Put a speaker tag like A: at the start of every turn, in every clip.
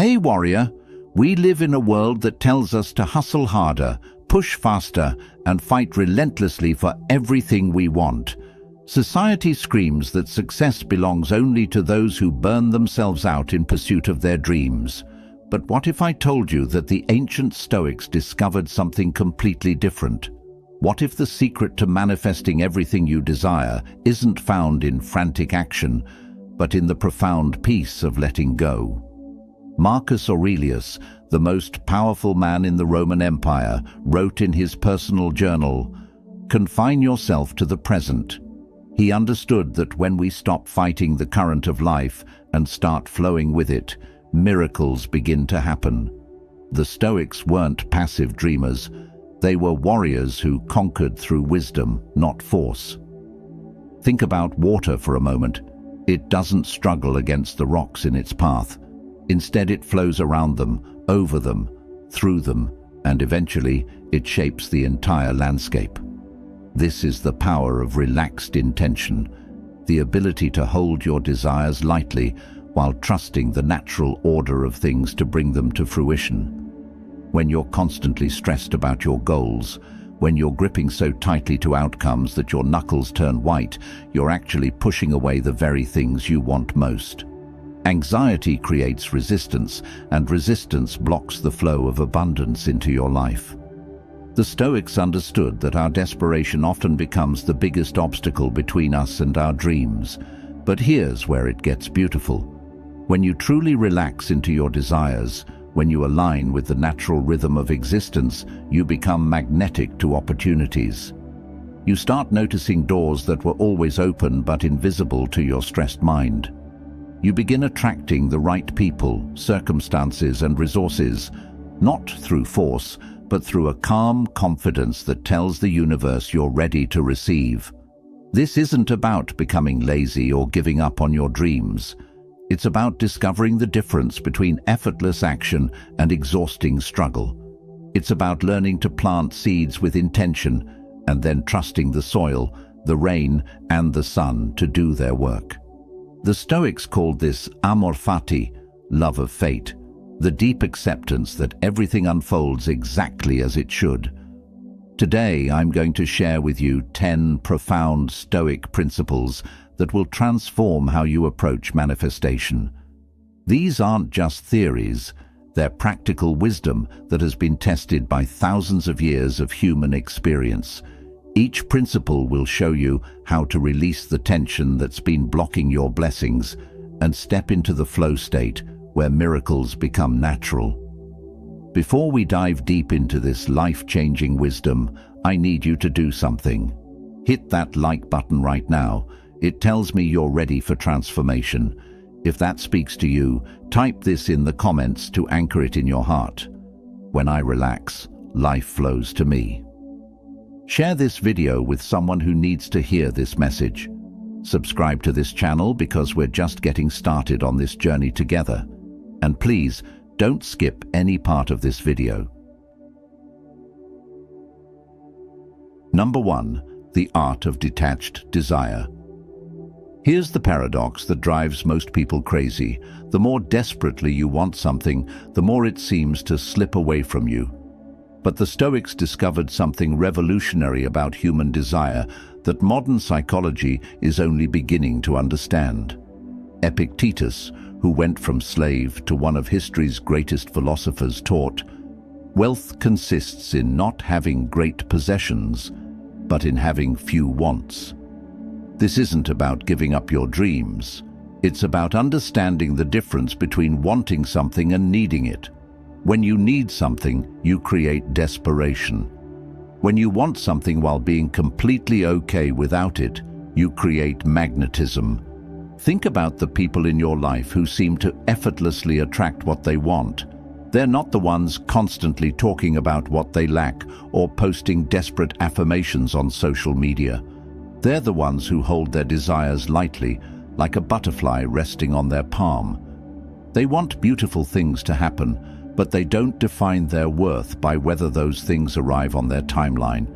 A: Hey warrior, we live in a world that tells us to hustle harder, push faster, and fight relentlessly for everything we want. Society screams that success belongs only to those who burn themselves out in pursuit of their dreams. But what if I told you that the ancient Stoics discovered something completely different? What if the secret to manifesting everything you desire isn't found in frantic action, but in the profound peace of letting go? Marcus Aurelius, the most powerful man in the Roman Empire, wrote in his personal journal, "Confine yourself to the present." He understood that when we stop fighting the current of life and start flowing with it, miracles begin to happen. The Stoics weren't passive dreamers. They were warriors who conquered through wisdom, not force. Think about water for a moment. It doesn't struggle against the rocks in its path. Instead, it flows around them, over them, through them, and eventually it shapes the entire landscape. This is the power of relaxed intention, the ability to hold your desires lightly while trusting the natural order of things to bring them to fruition. When you're constantly stressed about your goals, when you're gripping so tightly to outcomes that your knuckles turn white, you're actually pushing away the very things you want most. Anxiety creates resistance, and resistance blocks the flow of abundance into your life. The Stoics understood that our desperation often becomes the biggest obstacle between us and our dreams. But here's where it gets beautiful. When you truly relax into your desires, when you align with the natural rhythm of existence, you become magnetic to opportunities. You start noticing doors that were always open but invisible to your stressed mind. You begin attracting the right people, circumstances, and resources, not through force, but through a calm confidence that tells the universe you're ready to receive. This isn't about becoming lazy or giving up on your dreams. It's about discovering the difference between effortless action and exhausting struggle. It's about learning to plant seeds with intention and then trusting the soil, the rain, and the sun to do their work. The Stoics called this amor fati, love of fate, the deep acceptance that everything unfolds exactly as it should. Today, I'm going to share with you 10 profound Stoic principles that will transform how you approach manifestation. These aren't just theories, they're practical wisdom that has been tested by thousands of years of human experience. Each principle will show you how to release the tension that's been blocking your blessings and step into the flow state where miracles become natural. Before we dive deep into this life-changing wisdom, I need you to do something. Hit that like button right now. It tells me you're ready for transformation. If that speaks to you, type this in the comments to anchor it in your heart. When I relax, life flows to me. Share this video with someone who needs to hear this message. Subscribe to this channel because we're just getting started on this journey together. And please, don't skip any part of this video. Number 1. The art of detached desire. Here's the paradox that drives most people crazy. The more desperately you want something, the more it seems to slip away from you. But the Stoics discovered something revolutionary about human desire that modern psychology is only beginning to understand. Epictetus, who went from slave to one of history's greatest philosophers, taught, "Wealth consists in not having great possessions, but in having few wants." This isn't about giving up your dreams. It's about understanding the difference between wanting something and needing it. When you need something, you create desperation. When you want something while being completely okay without it, you create magnetism. Think about the people in your life who seem to effortlessly attract what they want. They're not the ones constantly talking about what they lack or posting desperate affirmations on social media. They're the ones who hold their desires lightly, like a butterfly resting on their palm. They want beautiful things to happen, but they don't define their worth by whether those things arrive on their timeline.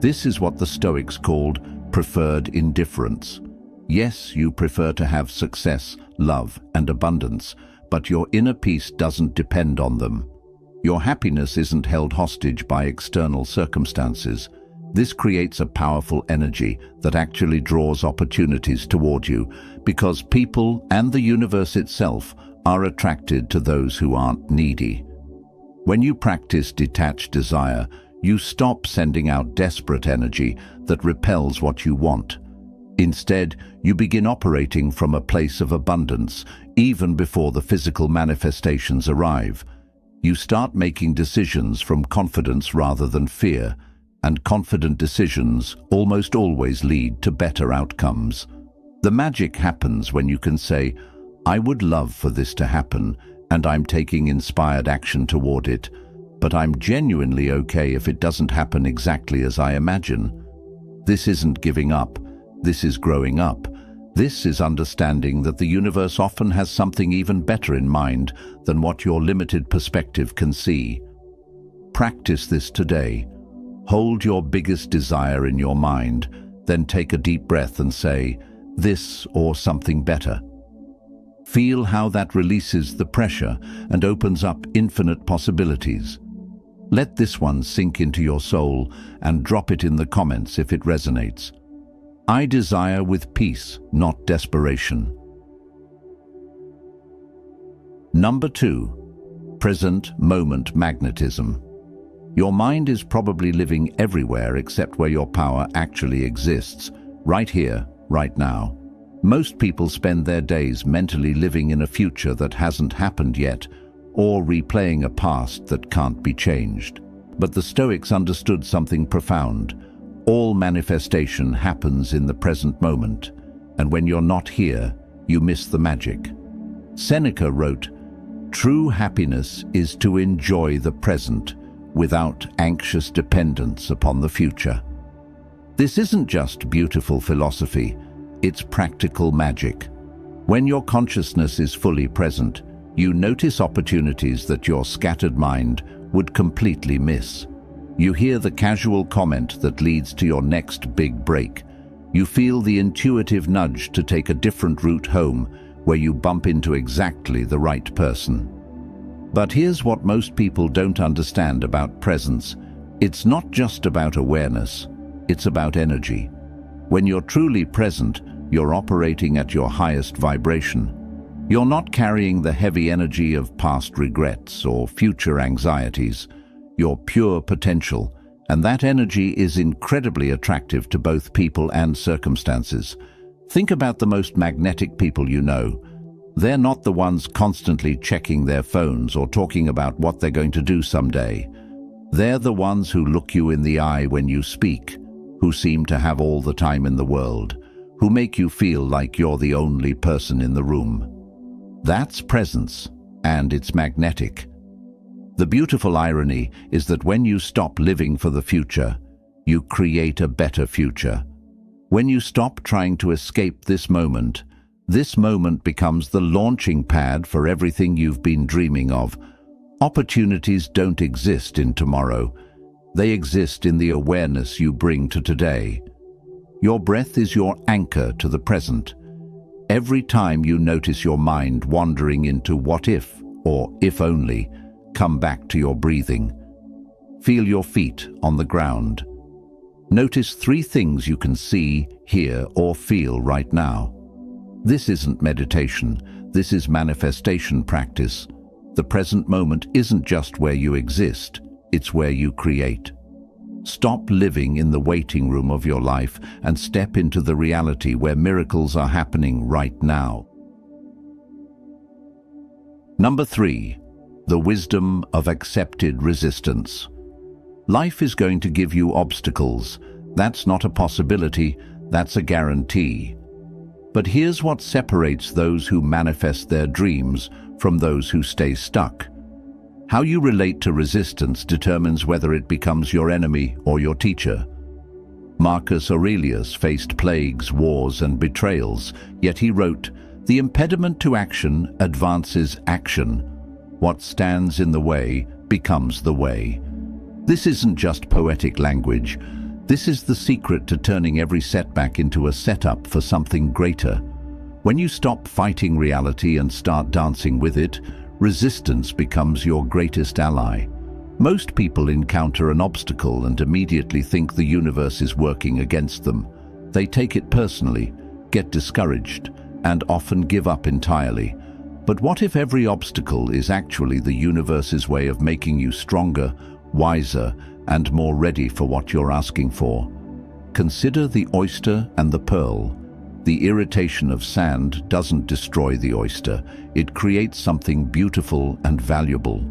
A: This is what the Stoics called preferred indifference. Yes, you prefer to have success, love, and abundance, but your inner peace doesn't depend on them. Your happiness isn't held hostage by external circumstances. This creates a powerful energy that actually draws opportunities toward you, because people and the universe itself are attracted to those who aren't needy. When you practice detached desire, you stop sending out desperate energy that repels what you want. Instead, you begin operating from a place of abundance, even before the physical manifestations arrive. You start making decisions from confidence rather than fear, and confident decisions almost always lead to better outcomes. The magic happens when you can say, "I would love for this to happen, and I'm taking inspired action toward it, but I'm genuinely okay if it doesn't happen exactly as I imagine." This isn't giving up. This is growing up. This is understanding that the universe often has something even better in mind than what your limited perspective can see. Practice this today. Hold your biggest desire in your mind, then take a deep breath and say, "This or something better." Feel how that releases the pressure and opens up infinite possibilities. Let this one sink into your soul and drop it in the comments if it resonates. I desire with peace, not desperation. Number 2. Present moment magnetism. Your mind is probably living everywhere except where your power actually exists, right here, right now. Most people spend their days mentally living in a future that hasn't happened yet, or replaying a past that can't be changed. But the Stoics understood something profound. All manifestation happens in the present moment, and when you're not here, you miss the magic. Seneca wrote, "True happiness is to enjoy the present without anxious dependence upon the future." This isn't just beautiful philosophy, it's practical magic. When your consciousness is fully present, you notice opportunities that your scattered mind would completely miss. You hear the casual comment that leads to your next big break. You feel the intuitive nudge to take a different route home, where you bump into exactly the right person. But here's what most people don't understand about presence. It's not just about awareness, it's about energy. When you're truly present, you're operating at your highest vibration. You're not carrying the heavy energy of past regrets or future anxieties. You're pure potential, and that energy is incredibly attractive to both people and circumstances. Think about the most magnetic people you know. They're not the ones constantly checking their phones or talking about what they're going to do someday. They're the ones who look you in the eye when you speak, who seem to have all the time in the world, who make you feel like you're the only person in the room. That's presence, and it's magnetic. The beautiful irony is that when you stop living for the future, you create a better future. When you stop trying to escape this moment becomes the launching pad for everything you've been dreaming of. Opportunities don't exist in tomorrow. They exist in the awareness you bring to today. Your breath is your anchor to the present. Every time you notice your mind wandering into what if or if only, come back to your breathing. Feel your feet on the ground. Notice 3 things you can see, hear, or feel right now. This isn't meditation, this is manifestation practice. The present moment isn't just where you exist, it's where you create. Stop living in the waiting room of your life and step into the reality where miracles are happening right now. Number 3. The wisdom of accepted resistance. Life is going to give you obstacles. That's not a possibility, that's a guarantee. But here's what separates those who manifest their dreams from those who stay stuck. How you relate to resistance determines whether it becomes your enemy or your teacher. Marcus Aurelius faced plagues, wars, and betrayals, yet he wrote, "The impediment to action advances action. What stands in the way becomes the way." This isn't just poetic language. This is the secret to turning every setback into a setup for something greater. When you stop fighting reality and start dancing with it, resistance becomes your greatest ally. Most people encounter an obstacle and immediately think the universe is working against them. They take it personally, get discouraged, and often give up entirely. But what if every obstacle is actually the universe's way of making you stronger, wiser, and more ready for what you're asking for? Consider the oyster and the pearl. The irritation of sand doesn't destroy the oyster. It creates something beautiful and valuable.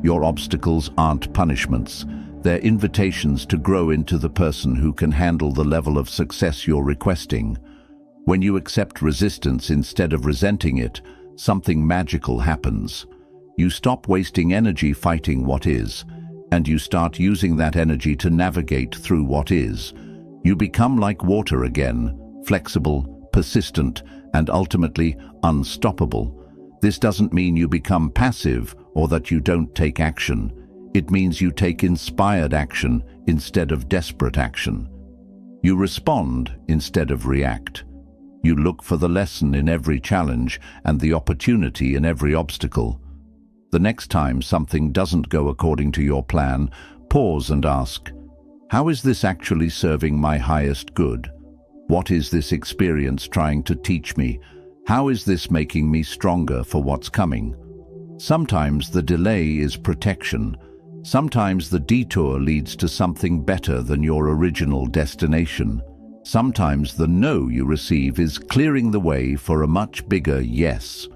A: Your obstacles aren't punishments. They're invitations to grow into the person who can handle the level of success you're requesting. When you accept resistance instead of resenting it, something magical happens. You stop wasting energy fighting what is, and you start using that energy to navigate through what is. You become like water again, flexible, persistent, and ultimately unstoppable. This doesn't mean you become passive or that you don't take action. It means you take inspired action instead of desperate action. You respond instead of react. You look for the lesson in every challenge and the opportunity in every obstacle. The next time something doesn't go according to your plan, pause and ask, how is this actually serving my highest good? What is this experience trying to teach me? How is this making me stronger for what's coming? Sometimes the delay is protection. Sometimes the detour leads to something better than your original destination. Sometimes the no you receive is clearing the way for a much bigger yes.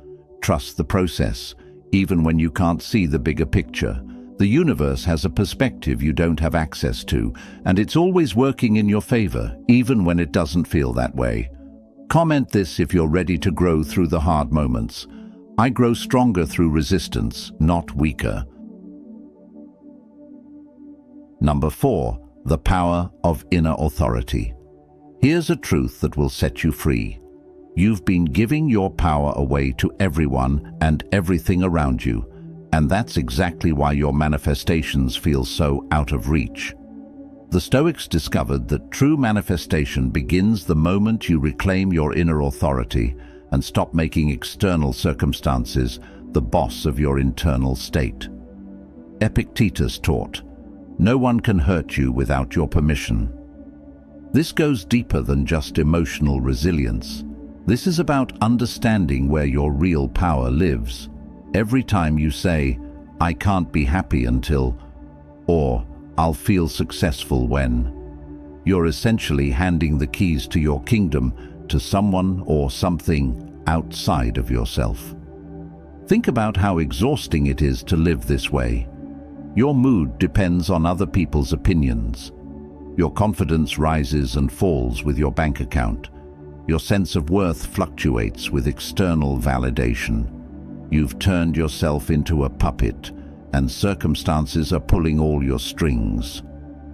A: Trust the process, even when you can't see the bigger picture. The universe has a perspective you don't have access to, and it's always working in your favor, even when it doesn't feel that way. Comment this if you're ready to grow through the hard moments. I grow stronger through resistance, not weaker. Number 4, the power of inner authority. Here's a truth that will set you free. You've been giving your power away to everyone and everything around you, and that's exactly why your manifestations feel so out of reach. The Stoics discovered that true manifestation begins the moment you reclaim your inner authority and stop making external circumstances the boss of your internal state. Epictetus taught, "No one can hurt you without your permission." This goes deeper than just emotional resilience. This is about understanding where your real power lives. Every time you say, "I can't be happy until," or "I'll feel successful when," you're essentially handing the keys to your kingdom to someone or something outside of yourself. Think about how exhausting it is to live this way. Your mood depends on other people's opinions. Your confidence rises and falls with your bank account. Your sense of worth fluctuates with external validation. You've turned yourself into a puppet, and circumstances are pulling all your strings.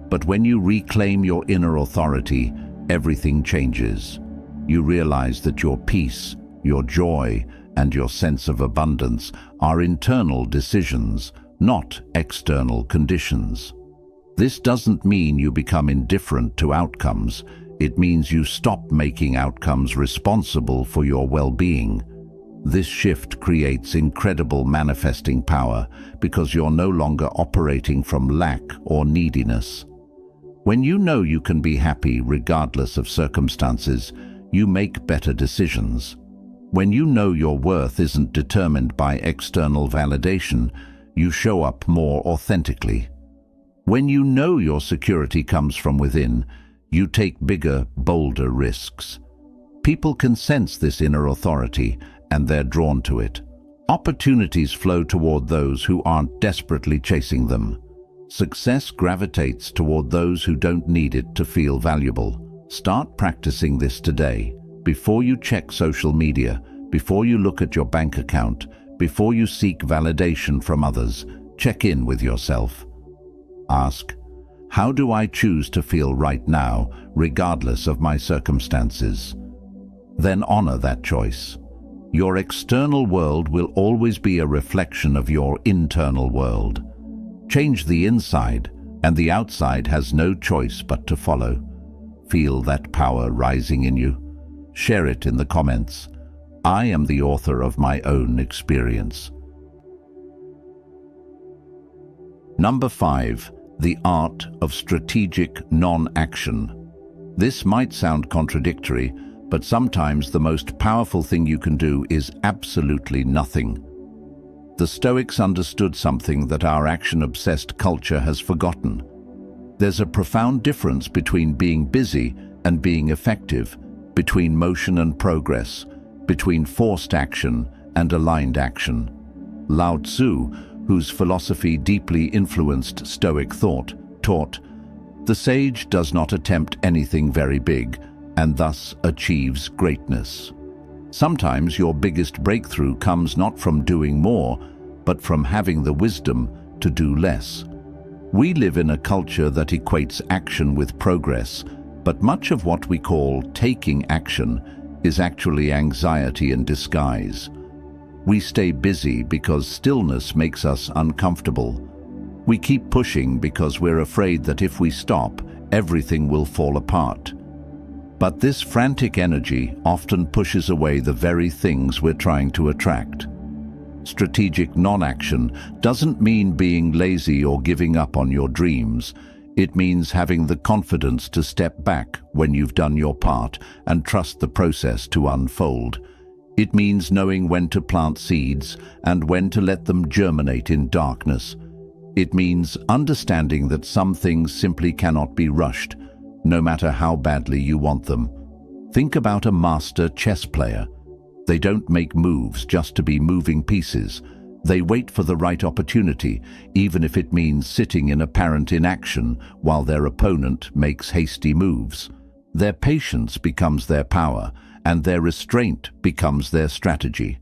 A: But when you reclaim your inner authority, everything changes. You realize that your peace, your joy, and your sense of abundance are internal decisions, not external conditions. This doesn't mean you become indifferent to outcomes. It means you stop making outcomes responsible for your well-being. This shift creates incredible manifesting power because you're no longer operating from lack or neediness. When you know you can be happy regardless of circumstances, you make better decisions. When you know your worth isn't determined by external validation, you show up more authentically. When you know your security comes from within, you take bigger, bolder risks. People can sense this inner authority, and they're drawn to it. Opportunities flow toward those who aren't desperately chasing them. Success gravitates toward those who don't need it to feel valuable. Start practicing this today. Before you check social media, before you look at your bank account, before you seek validation from others, check in with yourself. Ask, how do I choose to feel right now, regardless of my circumstances? Then honor that choice. Your external world will always be a reflection of your internal world. Change the inside, and the outside has no choice but to follow. Feel that power rising in you. Share it in the comments. I am the author of my own experience. Number 5. The art of strategic non-action. This might sound contradictory, but sometimes the most powerful thing you can do is absolutely nothing. The Stoics understood something that our action-obsessed culture has forgotten. There's a profound difference between being busy and being effective, between motion and progress, between forced action and aligned action. Lao Tzu, whose philosophy deeply influenced Stoic thought, taught, "The sage does not attempt anything very big, and thus achieves greatness." Sometimes your biggest breakthrough comes not from doing more, but from having the wisdom to do less. We live in a culture that equates action with progress, but much of what we call taking action is actually anxiety in disguise. We stay busy because stillness makes us uncomfortable. We keep pushing because we're afraid that if we stop, everything will fall apart. But this frantic energy often pushes away the very things we're trying to attract. Strategic non-action doesn't mean being lazy or giving up on your dreams. It means having the confidence to step back when you've done your part and trust the process to unfold. It means knowing when to plant seeds and when to let them germinate in darkness. It means understanding that some things simply cannot be rushed, no matter how badly you want them. Think about a master chess player. They don't make moves just to be moving pieces. They wait for the right opportunity, even if it means sitting in apparent inaction while their opponent makes hasty moves. Their patience becomes their power, and their restraint becomes their strategy.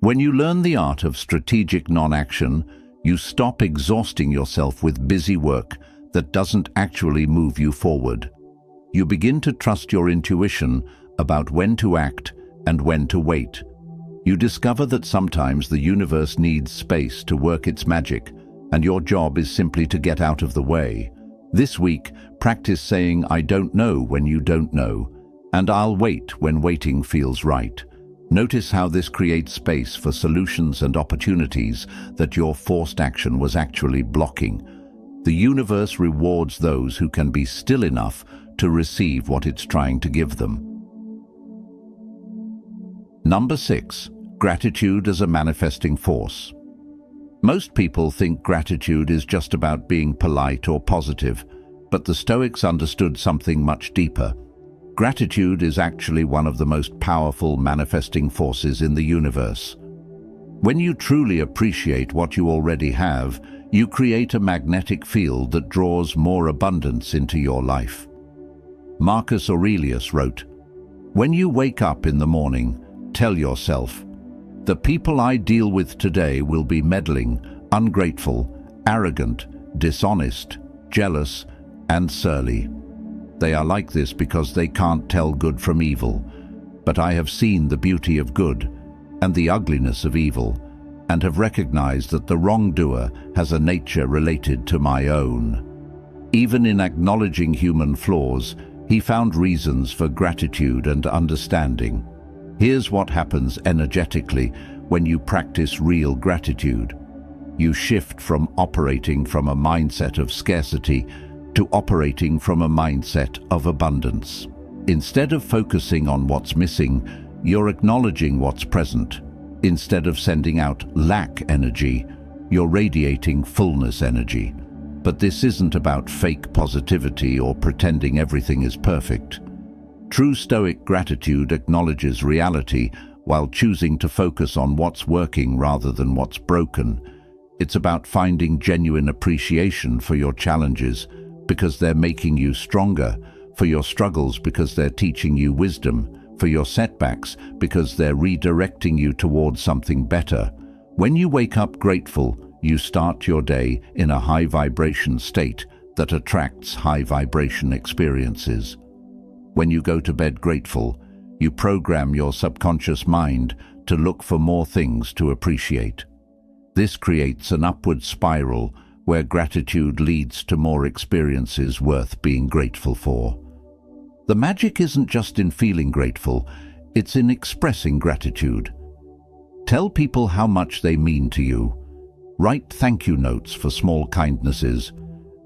A: When you learn the art of strategic non-action, you stop exhausting yourself with busy work that doesn't actually move you forward. You begin to trust your intuition about when to act and when to wait. You discover that sometimes the universe needs space to work its magic, and your job is simply to get out of the way. This week, practice saying, "I don't know" when you don't know, and "I'll wait" when waiting feels right. Notice how this creates space for solutions and opportunities that your forced action was actually blocking. The universe rewards those who can be still enough to receive what it's trying to give them. Number 6. Gratitude as a manifesting force. Most people think gratitude is just about being polite or positive, but the Stoics understood something much deeper. Gratitude is actually one of the most powerful manifesting forces in the universe. When you truly appreciate what you already have, you create a magnetic field that draws more abundance into your life. Marcus Aurelius wrote, "When you wake up in the morning, tell yourself, 'The people I deal with today will be meddling, ungrateful, arrogant, dishonest, jealous, and surly. They are like this because they can't tell good from evil. But I have seen the beauty of good and the ugliness of evil, and have recognized that the wrongdoer has a nature related to my own.'" Even in acknowledging human flaws, he found reasons for gratitude and understanding. Here's what happens energetically when you practice real gratitude. You shift from operating from a mindset of scarcity to operating from a mindset of abundance. Instead of focusing on what's missing, you're acknowledging what's present. Instead of sending out lack energy, you're radiating fullness energy. But this isn't about fake positivity or pretending everything is perfect. True Stoic gratitude acknowledges reality while choosing to focus on what's working rather than what's broken. It's about finding genuine appreciation for your challenges because they're making you stronger, for your struggles because they're teaching you wisdom, for your setbacks because they're redirecting you towards something better. When you wake up grateful, you start your day in a high vibration state that attracts high vibration experiences. When you go to bed grateful, you program your subconscious mind to look for more things to appreciate. This creates an upward spiral where gratitude leads to more experiences worth being grateful for. The magic isn't just in feeling grateful, It's in expressing gratitude. Tell people how much they mean to you. Write thank you notes for small kindnesses.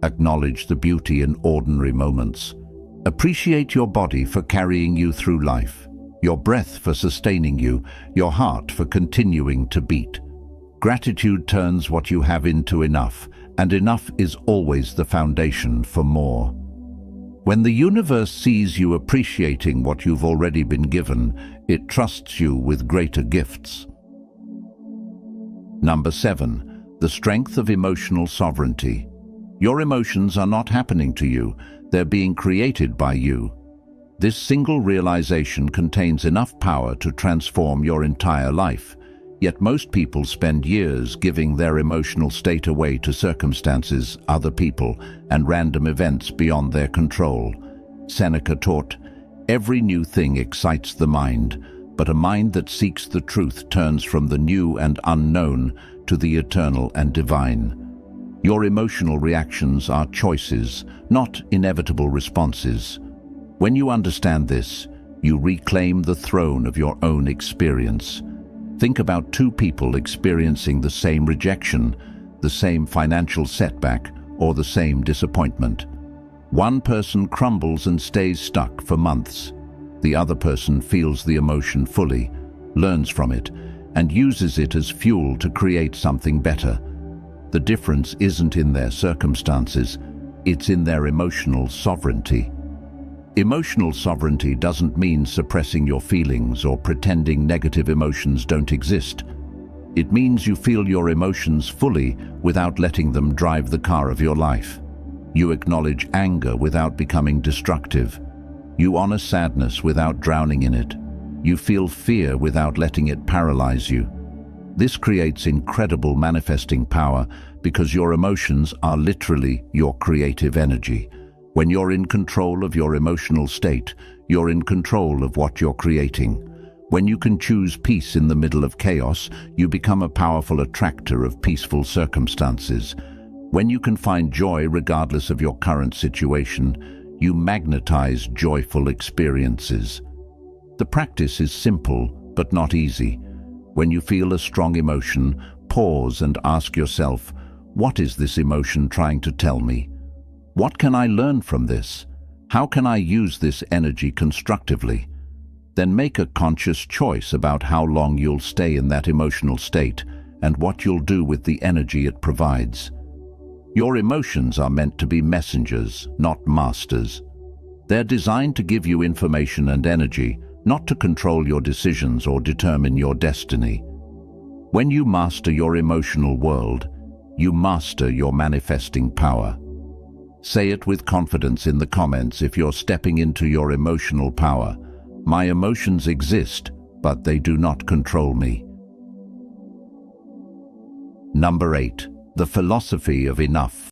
A: Acknowledge the beauty in ordinary moments. Appreciate your body for carrying you through life, your breath for sustaining you, your heart for continuing to beat. Gratitude turns what you have into enough, and enough is always the foundation for more. When the universe sees you appreciating what you've already been given, it trusts you with greater gifts. Number 7. The strength of emotional sovereignty. Your emotions are not happening to you, they're being created by you. This single realization contains enough power to transform your entire life. Yet most people spend years giving their emotional state away to circumstances, other people, and random events beyond their control. Seneca taught, "Every new thing excites the mind, but a mind that seeks the truth turns from the new and unknown to the eternal and divine." Your emotional reactions are choices, not inevitable responses. When you understand this, you reclaim the throne of your own experience. Think about two people experiencing the same rejection, the same financial setback, or the same disappointment. One person crumbles and stays stuck for months. The other person feels the emotion fully, learns from it, and uses it as fuel to create something better. The difference isn't in their circumstances, it's in their emotional sovereignty. Emotional sovereignty doesn't mean suppressing your feelings or pretending negative emotions don't exist. It means you feel your emotions fully without letting them drive the car of your life. You acknowledge anger without becoming destructive. You honor sadness without drowning in it. You feel fear without letting it paralyze you. This creates incredible manifesting power because your emotions are literally your creative energy. When you're in control of your emotional state, you're in control of what you're creating. When you can choose peace in the middle of chaos, you become a powerful attractor of peaceful circumstances. When you can find joy regardless of your current situation, you magnetize joyful experiences. The practice is simple, but not easy. When you feel a strong emotion, pause and ask yourself, what is this emotion trying to tell me? What can I learn from this? How can I use this energy constructively? Then make a conscious choice about how long you'll stay in that emotional state and what you'll do with the energy it provides. Your emotions are meant to be messengers, not masters. They're designed to give you information and energy, not to control your decisions or determine your destiny. When you master your emotional world, you master your manifesting power. Say it with confidence in the comments if you're stepping into your emotional power. My emotions exist, but they do not control me. Number 8. The philosophy of enough.